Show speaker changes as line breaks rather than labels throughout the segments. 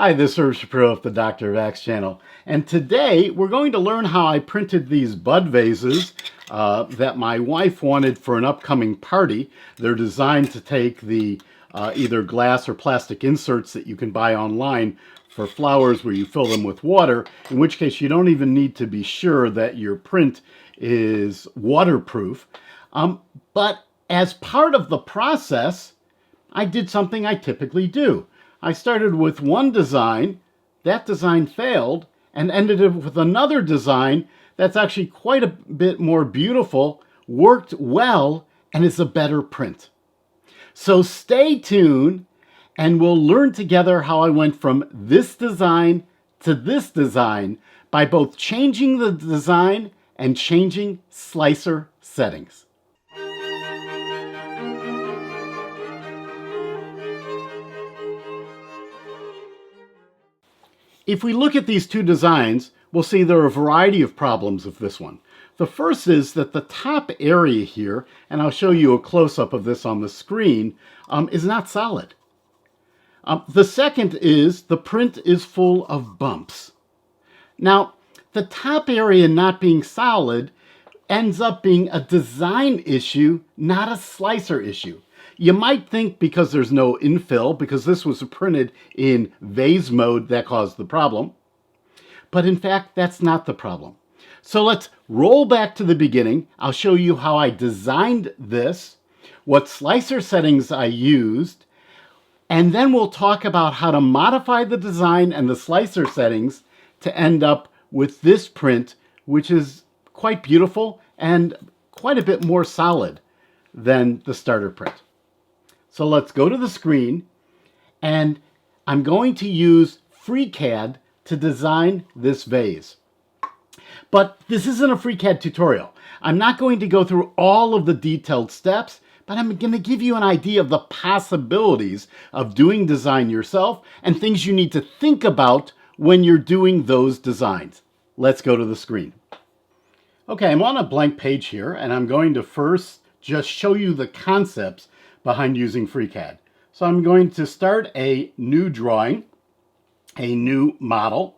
Hi, this is Herb Shapiro of the Dr. Vax channel. And today we're going to learn how I printed these bud vases that my wife wanted for an upcoming party. They're designed to take the either glass or plastic inserts that you can buy online for flowers where you fill them with water, in which case you don't even need to be sure that your print is waterproof. But as part of the process, I did something I typically do. I started with one design, that design failed, and ended up with another design that's actually quite a bit more beautiful, worked well, and is a better print. So stay tuned, and we'll learn together how I went from this design to this design by both changing the design and changing slicer settings. If we look at these two designs, we'll see there are a variety of problems with this one. The first is that the top area here, and I'll show you a close-up of this on the screen, is not solid. The second is the print is full of bumps. Now, the top area not being solid ends up being a design issue, not a slicer issue. You might think because there's no infill, because this was printed in Vase Mode, that caused the problem. But in fact, that's not the problem. So let's roll back to the beginning. I'll show you how I designed this, what slicer settings I used, and then we'll talk about how to modify the design and the slicer settings to end up with this print, which is quite beautiful and quite a bit more solid than the starter print. So let's go to the screen, and I'm going to use FreeCAD to design this vase. But this isn't a FreeCAD tutorial. I'm not going to go through all of the detailed steps, but I'm going to give you an idea of the possibilities of doing design yourself and things you need to think about when you're doing those designs. Let's go to the screen. Okay, I'm on a blank page here, and I'm going to first just show you the concepts behind using FreeCAD. So I'm going to start a new drawing, a new model.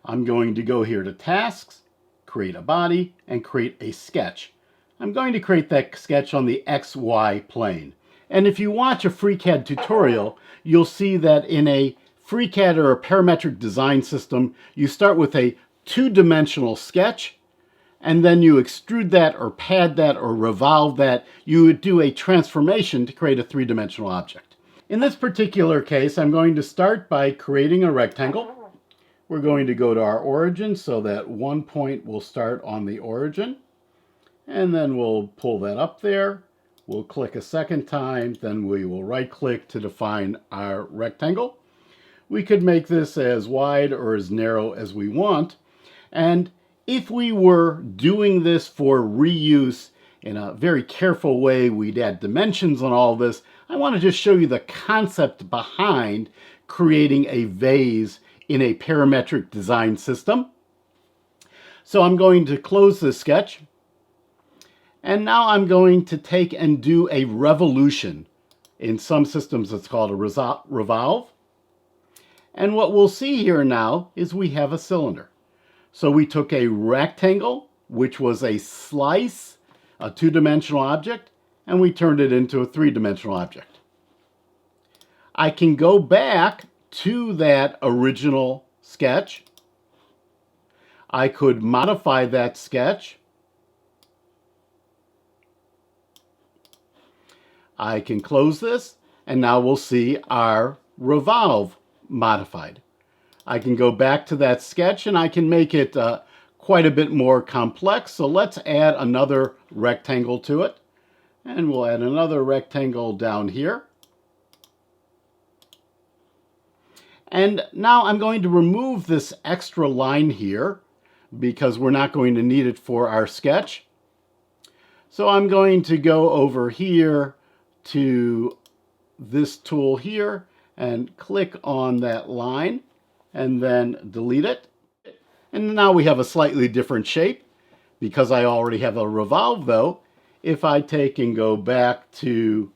I'm going to go here to Tasks, create a body, and create a sketch. I'm going to create that sketch on the XY plane. And if you watch a FreeCAD tutorial, you'll see that in a FreeCAD or a parametric design system, you start with a two-dimensional sketch, and then you extrude that or pad that or revolve that. You would do a transformation to create a three-dimensional object. In this particular case, I'm going to start by creating a rectangle. We're going to go to our origin so that one point will start on the origin. And then we'll pull that up there. We'll click a second time, then we will right-click to define our rectangle. We could make this as wide or as narrow as we want. And if we were doing this for reuse in a very careful way, we'd add dimensions on all this. I want to just show you the concept behind creating a vase in a parametric design system. So I'm going to close this sketch. And now I'm going to take and do a revolution. In some systems, it's called a revolve. And what we'll see here now is we have a cylinder. So we took a rectangle, which was a slice, a two-dimensional object, and we turned it into a three-dimensional object. I can go back to that original sketch. I could modify that sketch. I can close this, and now we'll see our revolve modified. I can go back to that sketch and I can make it quite a bit more complex. So let's add another rectangle to it. And we'll add another rectangle down here. And now I'm going to remove this extra line here because we're not going to need it for our sketch. So I'm going to go over here to this tool here and click on that line, and then delete it. And now we have a slightly different shape. Because I already have a revolve though, if I take and go back to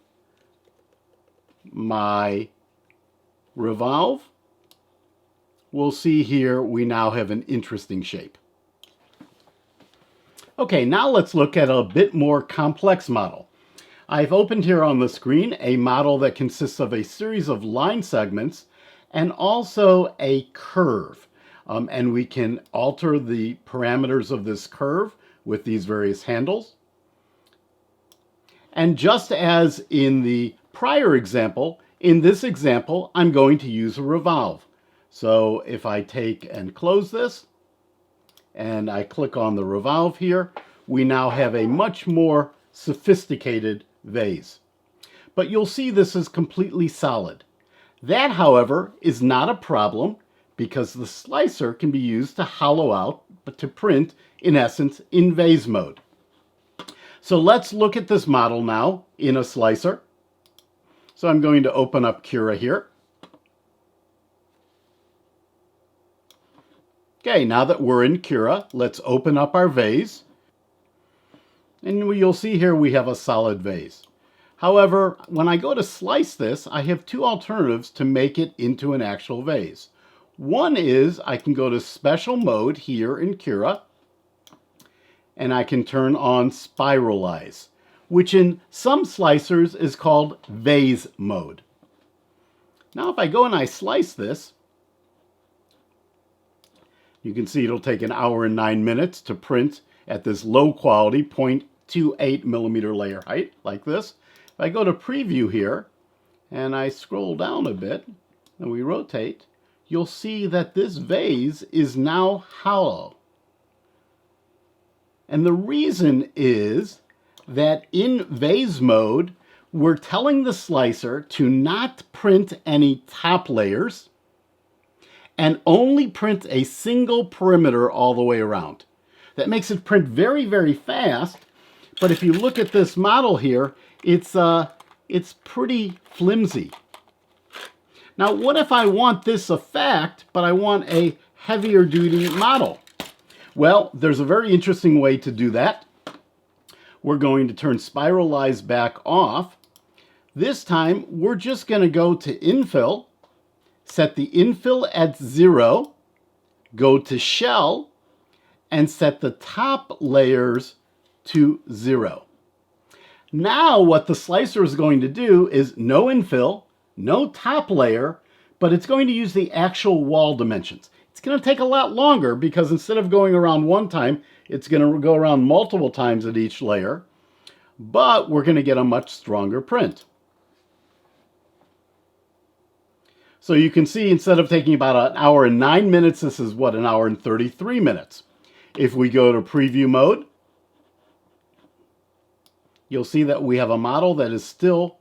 my revolve, we'll see here we now have an interesting shape. Okay, now let's look at a bit more complex model. I've opened here on the screen a model that consists of a series of line segments and also a curve. And we can alter the parameters of this curve with these various handles. And just as in the prior example, in this example, I'm going to use a revolve. So if I take and close this, and I click on the revolve here, we now have a much more sophisticated vase. But you'll see this is completely solid. That, however, is not a problem because the slicer can be used to hollow out, but to print, in essence, in vase mode. So let's look at this model now in a slicer. So I'm going to open up Cura here. Okay, now that we're in Cura, let's open up our vase. And you'll see here we have a solid vase. However, when I go to slice this, I have two alternatives to make it into an actual vase. One is I can go to special mode here in Cura, and I can turn on spiralize, which in some slicers is called Vase Mode. Now if I go and I slice this, you can see it'll take 1 hour and 9 minutes to print at this low quality 0.28 millimeter layer height, like this. If I go to preview here, and I scroll down a bit, and we rotate, you'll see that this vase is now hollow. And the reason is that in vase mode, we're telling the slicer to not print any top layers and only print a single perimeter all the way around. That makes it print very, very fast, but if you look at this model here, it's pretty flimsy. Now, what if I want this effect, but I want a heavier duty model? Well, there's a very interesting way to do that. We're going to turn spiralize back off. This time, we're just going to go to infill, set the infill at 0, go to shell, and set the top layers to 0. Now what the slicer is going to do is no infill, no top layer, but it's going to use the actual wall dimensions. It's going to take a lot longer because instead of going around one time, it's going to go around multiple times at each layer, but we're going to get a much stronger print. So you can see instead of taking about 1 hour and 9 minutes, this is what, 1 hour and 33 minutes. If we go to preview mode, you'll see that we have a model that is still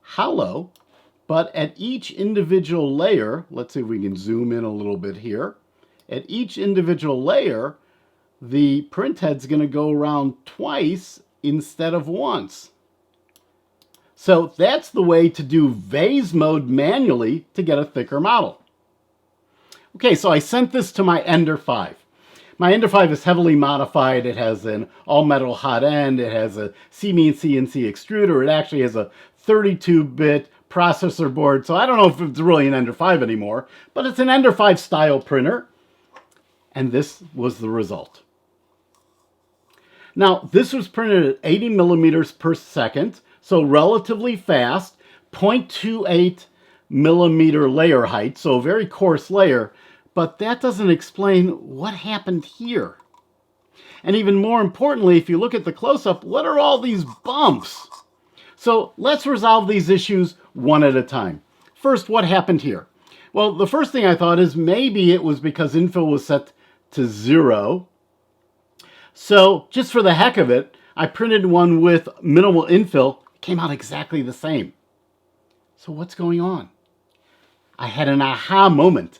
hollow, but at each individual layer, let's see if we can zoom in a little bit here. At each individual layer, the print head's going to go around twice instead of once. So that's the way to do vase mode manually to get a thicker model. Okay, so I sent this to my Ender 5. My Ender 5 is heavily modified. It has an all-metal hot end. It has a C-mean CNC extruder. It actually has a 32-bit processor board. So I don't know if it's really an Ender 5 anymore, but it's an Ender 5 style printer. And this was the result. Now, this was printed at 80 millimeters per second, so relatively fast, 0.28 millimeter layer height, so a very coarse layer, but that doesn't explain what happened here. And even more importantly, if you look at the close-up, what are all these bumps? So let's resolve these issues one at a time. First, what happened here? Well, the first thing I thought is maybe it was because infill was set to 0. So just for the heck of it, I printed one with minimal infill. It came out exactly the same. So what's going on? I had an aha moment.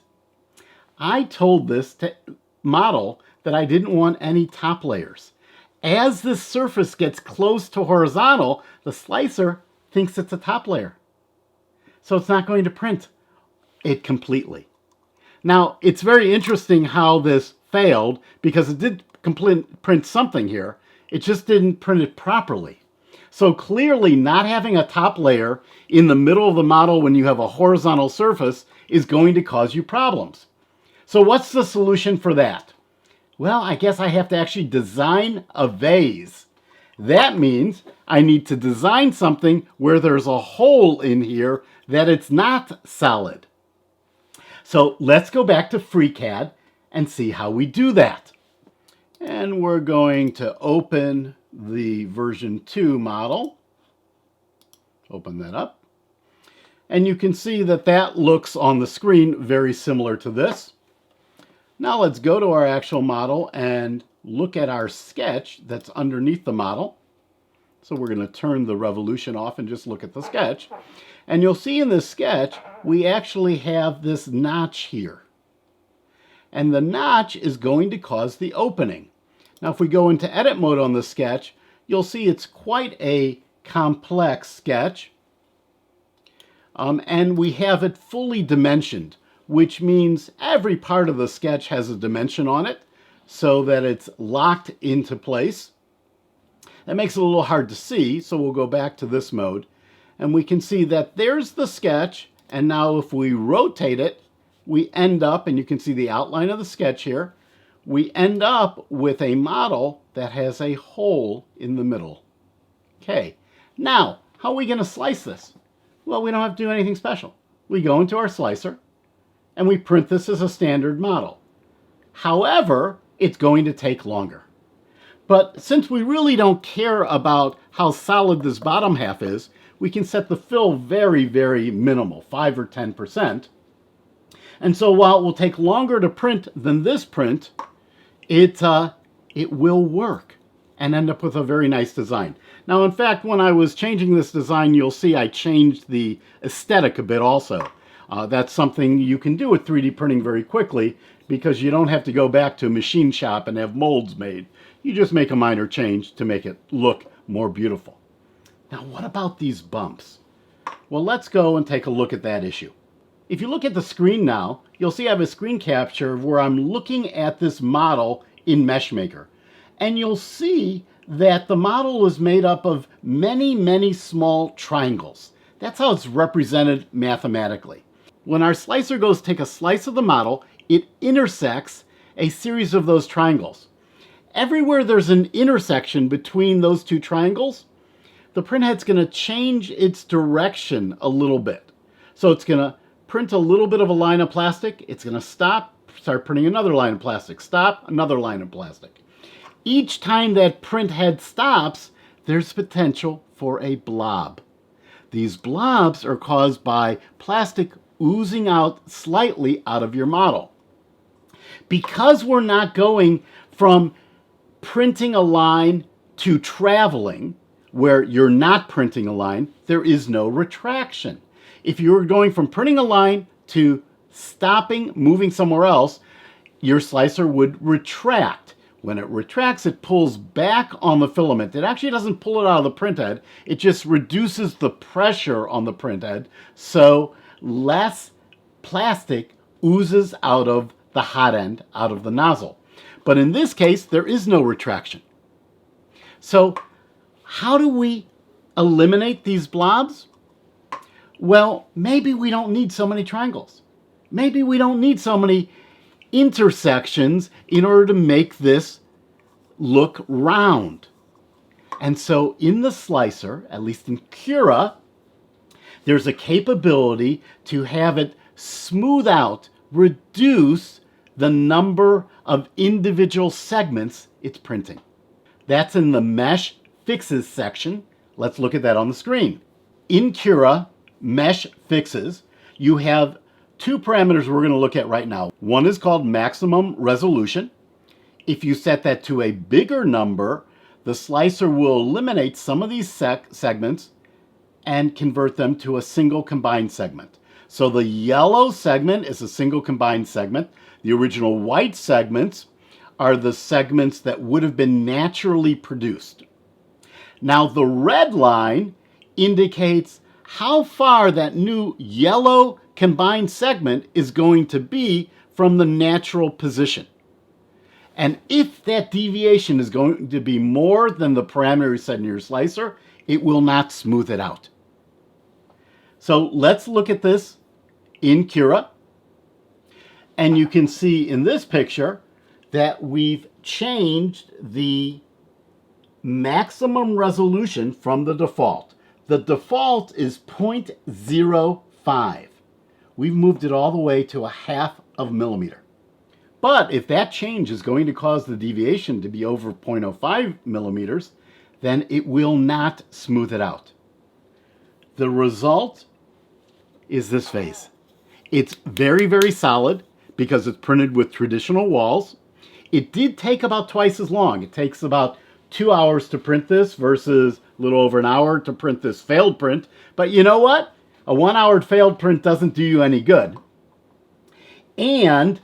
I told this model that I didn't want any top layers. As this surface gets close to horizontal, the slicer thinks it's a top layer. So it's not going to print it completely. Now, it's very interesting how this failed because it did print something here. It just didn't print it properly. So clearly not having a top layer in the middle of the model when you have a horizontal surface is going to cause you problems. So what's the solution for that? Well, I guess I have to actually design a vase. That means I need to design something where there's a hole in here that it's not solid. So let's go back to FreeCAD and see how we do that. And we're going to open the version 2 model. Open that up. And you can see that that looks on the screen very similar to this. Now let's go to our actual model and look at our sketch that's underneath the model. So we're going to turn the revolution off and just look at the sketch. And you'll see in this sketch, we actually have this notch here. And the notch is going to cause the opening. Now if we go into edit mode on the sketch, you'll see it's quite a complex sketch. And we have it fully dimensioned, which means every part of the sketch has a dimension on it so that it's locked into place. That makes it a little hard to see, so we'll go back to this mode. And we can see that there's the sketch, and now if we rotate it, we end up, and you can see the outline of the sketch here, we end up with a model that has a hole in the middle. Okay, now, how are we going to slice this? Well, we don't have to do anything special. We go into our slicer, and we print this as a standard model. However, it's going to take longer. But since we really don't care about how solid this bottom half is, we can set the fill very, very minimal, 5 or 10%. And so while it will take longer to print than this print, it will work and end up with a very nice design. Now, in fact, when I was changing this design, you'll see I changed the aesthetic a bit also. That's something you can do with 3D printing very quickly because you don't have to go back to a machine shop and have molds made. You just make a minor change to make it look more beautiful. Now, what about these bumps? Well, let's go and take a look at that issue. If you look at the screen now, you'll see I have a screen capture where I'm looking at this model in Meshmaker. And you'll see that the model is made up of many, many small triangles. That's how it's represented mathematically. When our slicer goes to take a slice of the model, it intersects a series of those triangles. Everywhere there's an intersection between those two triangles, the printhead's going to change its direction a little bit. So it's going to print a little bit of a line of plastic, it's going to stop, start printing another line of plastic, stop, another line of plastic. Each time that printhead stops, there's potential for a blob. These blobs are caused by plastic oozing out slightly out of your model. Because we're not going from printing a line to traveling, where you're not printing a line, there is no retraction. If you were going from printing a line to stopping, moving somewhere else, your slicer would retract. When it retracts, it pulls back on the filament. It actually doesn't pull it out of the printhead. It just reduces the pressure on the printhead, so less plastic oozes out of the hot end, out of the nozzle. But in this case, there is no retraction. So how do we eliminate these blobs? Well, maybe we don't need so many triangles. Maybe we don't need so many intersections in order to make this look round. And so in the slicer, at least in Cura, there's a capability to have it smooth out, reduce the number of individual segments it's printing. That's in the Mesh Fixes section. Let's look at that on the screen. In Cura, Mesh Fixes, you have two parameters we're going to look at right now. One is called maximum resolution. If you set that to a bigger number, the slicer will eliminate some of these segments and convert them to a single combined segment. So the yellow segment is a single combined segment. The original white segments are the segments that would have been naturally produced. Now the red line indicates how far that new yellow combined segment is going to be from the natural position. And if that deviation is going to be more than the parameter set in your slicer, it will not smooth it out. So let's look at this in Cura. And you can see in this picture that we've changed the maximum resolution from the default. The default is 0.05. We've moved it all the way to 1/2 of a millimeter. But if that change is going to cause the deviation to be over 0.05 millimeters, then it will not smooth it out. The result is this vase. It's very, very solid because it's printed with traditional walls. It did take about twice as long. It takes about 2 hours to print this versus a little over an hour to print this failed print. But you know what? A 1-hour failed print doesn't do you any good. And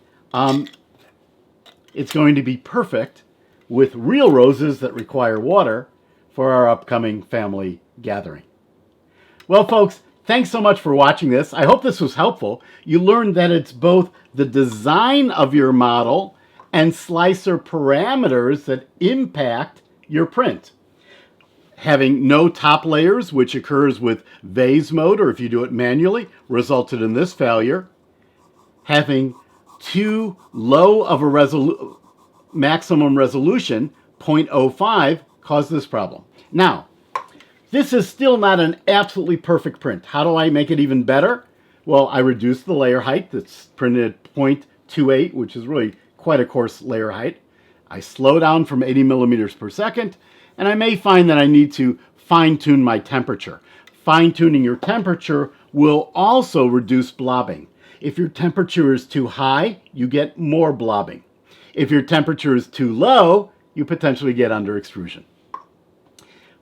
it's going to be perfect with real roses that require water for our upcoming family gathering. Well, folks, thanks so much for watching this. I hope this was helpful. You learned that it's both the design of your model and slicer parameters that impact your print. Having no top layers, which occurs with Vase Mode, or if you do it manually, resulted in this failure. Having too low of a maximum resolution, 0.05, caused this problem. Now, this is still not an absolutely perfect print. How do I make it even better? Well, I reduced the layer height. That's printed at 0.28, which is really quite a coarse layer height. I slow down from 80 millimeters per second, and I may find that I need to fine-tune my temperature. Fine-tuning your temperature will also reduce blobbing. If your temperature is too high, you get more blobbing. If your temperature is too low, you potentially get under extrusion.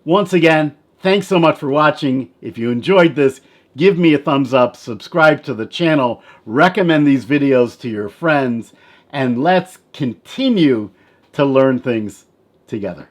Once again, thanks so much for watching. If you enjoyed this, give me a thumbs up, subscribe to the channel, recommend these videos to your friends, and let's continue to learn things together.